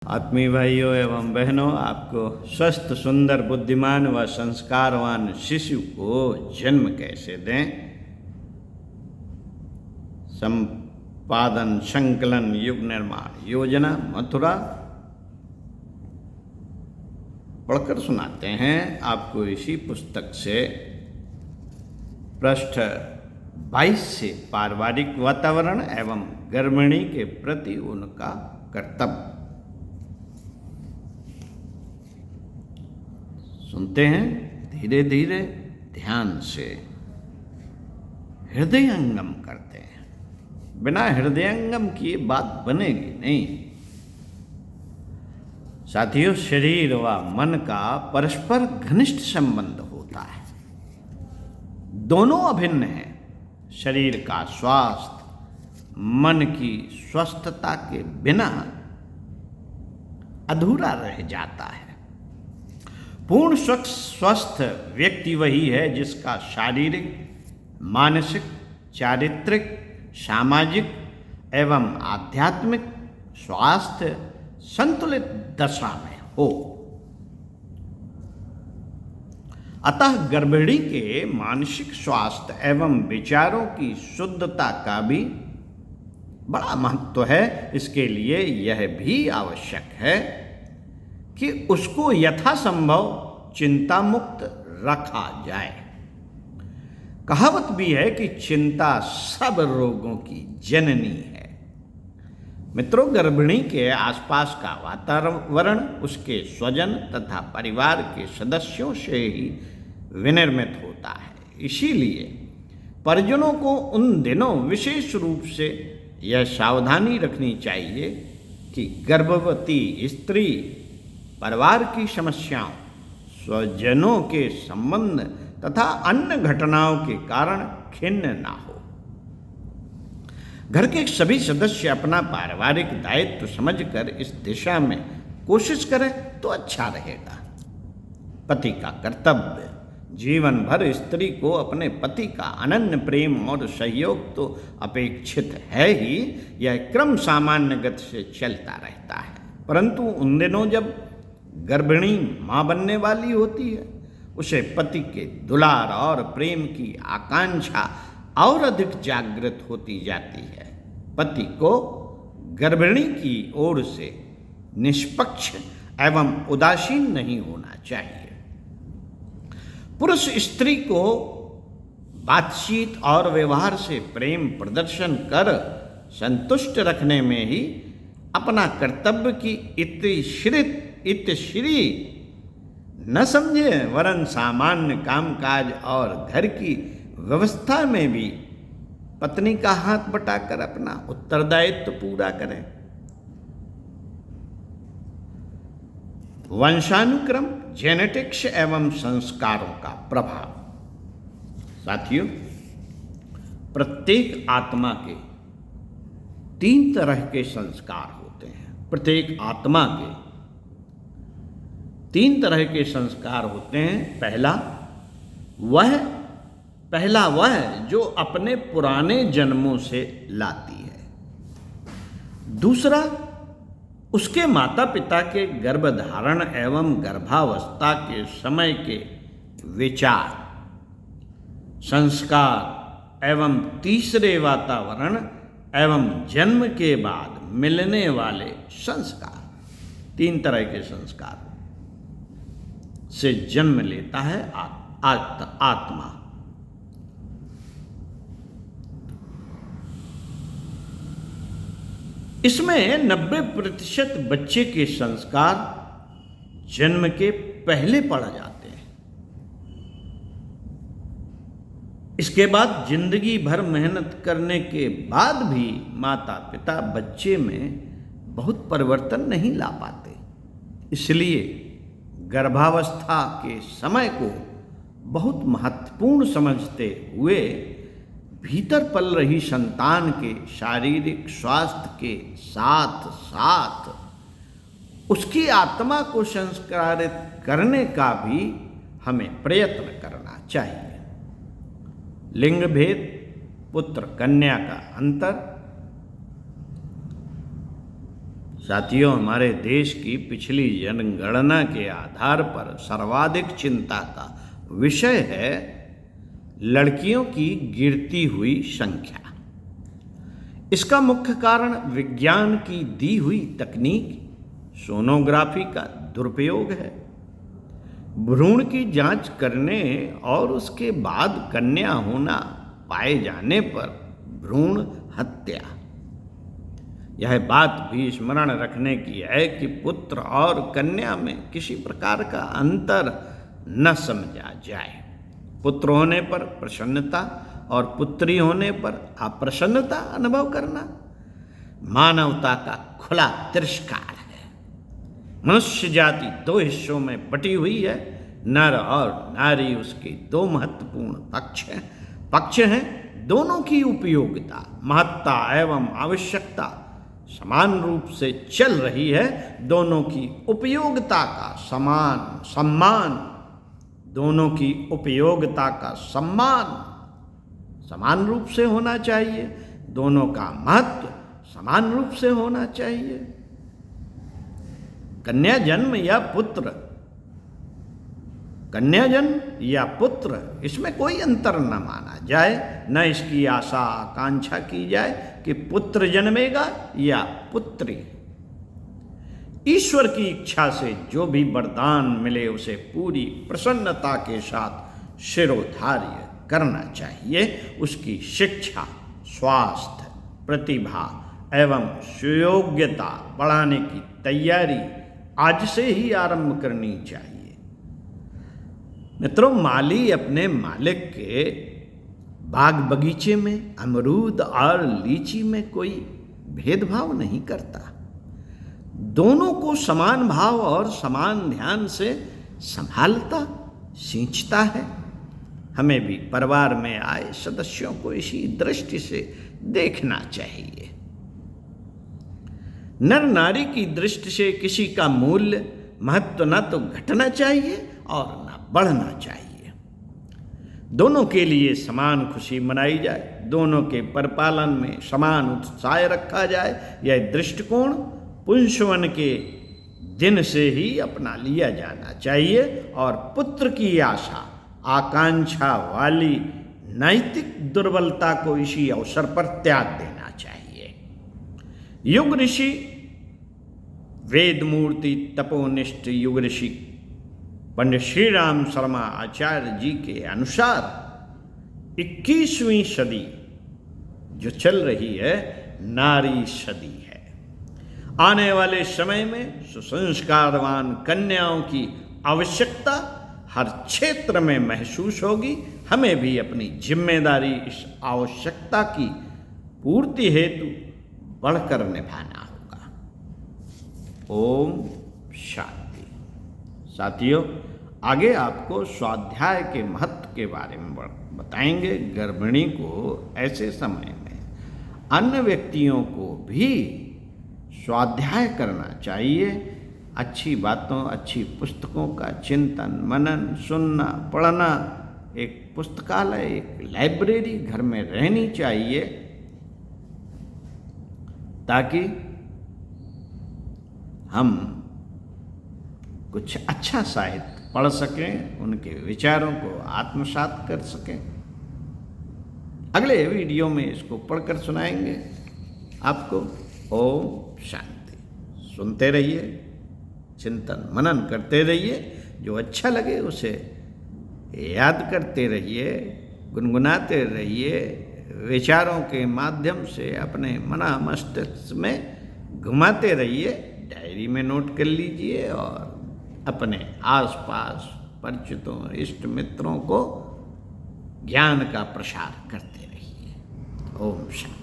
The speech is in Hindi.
आत्मीय भाइयों एवं बहनों, आपको स्वस्थ, सुंदर, बुद्धिमान व संस्कारवान शिशु को जन्म कैसे दें, संपादन, संकलन, युग निर्माण योजना मथुरा पढ़कर सुनाते हैं आपको इसी पुस्तक से। पृष्ठ 22 से पारिवारिक वातावरण एवं गर्भिणी के प्रति उनका कर्तव्य। सुनते हैं धीरे धीरे, ध्यान से, हृदयंगम करते हैं। बिना हृदयंगम किए बात बनेगी नहीं। साथियों, शरीर व मन का परस्पर घनिष्ठ संबंध होता है। दोनों अभिन्न हैं। शरीर का स्वास्थ्य मन की स्वस्थता के बिना अधूरा रह जाता है। पूर्ण स्वस्थ व्यक्ति वही है जिसका शारीरिक, मानसिक, चारित्रिक, सामाजिक एवं आध्यात्मिक स्वास्थ्य संतुलित दशा में हो। अतः गर्भिणी के मानसिक स्वास्थ्य एवं विचारों की शुद्धता का भी बड़ा महत्व है। इसके लिए यह भी आवश्यक है कि उसको यथासंभव चिंता मुक्त रखा जाए। कहावत भी है कि चिंता सब रोगों की जननी है। मित्रों, गर्भिणी के आसपास का वातावरण उसके स्वजन तथा परिवार के सदस्यों से ही विनिर्मित होता है। इसीलिए परिजनों को उन दिनों विशेष रूप से यह सावधानी रखनी चाहिए कि गर्भवती स्त्री परिवार की समस्याओं, स्वजनों के संबंध तथा अन्य घटनाओं के कारण खिन्न ना हो। घर के सभी सदस्य अपना पारिवारिक दायित्व समझकर इस दिशा में कोशिश करें तो अच्छा रहेगा। पति का कर्तव्य। जीवन भर स्त्री को अपने पति का अनन्य प्रेम और सहयोग तो अपेक्षित है ही। यह क्रम सामान्य गति से चलता रहता है, परंतु उन दिनों जब गर्भिणी मां बनने वाली होती है, उसे पति के दुलार और प्रेम की आकांक्षा और अधिक जागृत होती जाती है। पति को गर्भिणी की ओर से निष्पक्ष एवं उदासीन नहीं होना चाहिए। पुरुष स्त्री को बातचीत और व्यवहार से प्रेम प्रदर्शन कर संतुष्ट रखने में ही अपना कर्तव्य की इतश्री न समझे, वरन सामान्य कामकाज और घर की व्यवस्था में भी पत्नी का हाथ बटाकर अपना उत्तरदायित्व पूरा करें। वंशानुक्रम, जेनेटिक्स एवं संस्कारों का प्रभाव। साथियों, प्रत्येक आत्मा के 3 तरह के संस्कार होते हैं। प्रत्येक आत्मा के 3 तरह के संस्कार होते हैं। पहला वह जो अपने पुराने जन्मों से लाती है। दूसरा, उसके माता पिता के गर्भधारण एवं गर्भावस्था के समय के विचार, संस्कार एवं तीसरे वातावरण एवं जन्म के बाद मिलने वाले संस्कार। 3 तरह के संस्कार से जन्म लेता है आत्मा। इसमें 90% बच्चे के संस्कार जन्म के पहले पड़ जाते हैं। इसके बाद जिंदगी भर मेहनत करने के बाद भी माता पिता बच्चे में बहुत परिवर्तन नहीं ला पाते। इसलिए गर्भावस्था के समय को बहुत महत्वपूर्ण समझते हुए भीतर पल रही संतान के शारीरिक स्वास्थ्य के साथ साथ उसकी आत्मा को संस्कारित करने का भी हमें प्रयत्न करना चाहिए। लिंग भेद, पुत्र कन्या का अंतर, साथियों, हमारे देश की पिछली जनगणना के आधार पर सर्वाधिक चिंता का विषय है लड़कियों की गिरती हुई संख्या। इसका मुख्य कारण विज्ञान की दी हुई तकनीक सोनोग्राफी का दुरुपयोग है। भ्रूण की जांच करने और उसके बाद कन्या होना पाए जाने पर भ्रूण हत्या। यह बात भी स्मरण रखने की है कि पुत्र और कन्या में किसी प्रकार का अंतर न समझा जाए। पुत्र होने पर प्रसन्नता और पुत्री होने पर अप्रसन्नता अनुभव करना मानवता का खुला तिरस्कार है। मनुष्य जाति दो हिस्सों में बटी हुई है। नर और नारी उसके दो महत्वपूर्ण पक्ष हैं। दोनों की उपयोगिता, महत्ता एवं आवश्यकता समान रूप से चल रही है। दोनों की उपयोगिता का सम्मान दोनों की उपयोगिता का समान रूप से होना चाहिए। दोनों का महत्व समान रूप से होना चाहिए। कन्या जन्म या पुत्र इसमें कोई अंतर न माना जाए, न इसकी आशा आकांक्षा की जाए कि पुत्र जन्मेगा या पुत्री। ईश्वर की इच्छा से जो भी वरदान मिले उसे पूरी प्रसन्नता के साथ शिरोधार्य करना चाहिए। उसकी शिक्षा, स्वास्थ्य, प्रतिभा एवं सुयोग्यता बढ़ाने की तैयारी आज से ही आरंभ करनी चाहिए। मित्रों, माली अपने मालिक के बाग बगीचे में अमरूद और लीची में कोई भेदभाव नहीं करता। दोनों को समान भाव और समान ध्यान से संभालता, सींचता है। हमें भी परिवार में आए सदस्यों को इसी दृष्टि से देखना चाहिए। नर नारी की दृष्टि से किसी का मूल्य महत्व न तो घटना चाहिए और न बढ़ना चाहिए। दोनों के लिए समान खुशी मनाई जाए, दोनों के परिपालन में समान उत्साह रखा जाए। यह दृष्टिकोण पुंसवन के दिन से ही अपना लिया जाना चाहिए और पुत्र की आशा आकांक्षा वाली नैतिक दुर्बलता को इसी अवसर पर त्याग देना चाहिए। युग ऋषि, वेद मूर्ति, तपोनिष्ठ युग ऋषि पंडित श्री राम शर्मा आचार्य जी के अनुसार 21वीं सदी जो चल रही है, नारी सदी है। आने वाले समय में सुसंस्कारवान कन्याओं की आवश्यकता हर क्षेत्र में महसूस होगी। हमें भी अपनी जिम्मेदारी इस आवश्यकता की पूर्ति हेतु बढ़कर निभाना होगा। ओम शांति। साथियों, आगे आपको स्वाध्याय के महत्व के बारे में बताएंगे। गर्भिणी को ऐसे समय में अन्य व्यक्तियों को भी स्वाध्याय करना चाहिए। अच्छी बातों, अच्छी पुस्तकों का चिंतन मनन, सुनना, पढ़ना, एक पुस्तकालय, एक लाइब्रेरी घर में रहनी चाहिए ताकि हम कुछ अच्छा साहित्य पढ़ सकें, उनके विचारों को आत्मसात कर सकें। अगले वीडियो में इसको पढ़कर सुनाएंगे आपको। ओम शांति। सुनते रहिए, चिंतन मनन करते रहिए। जो अच्छा लगे उसे याद करते रहिए, गुनगुनाते रहिए। विचारों के माध्यम से अपने मना मस्तिष्क में घुमाते रहिए। डायरी में नोट कर लीजिए और अपने आसपास परिचितों, इष्ट मित्रों को ज्ञान का प्रसार करते रहिए। ओम शांति।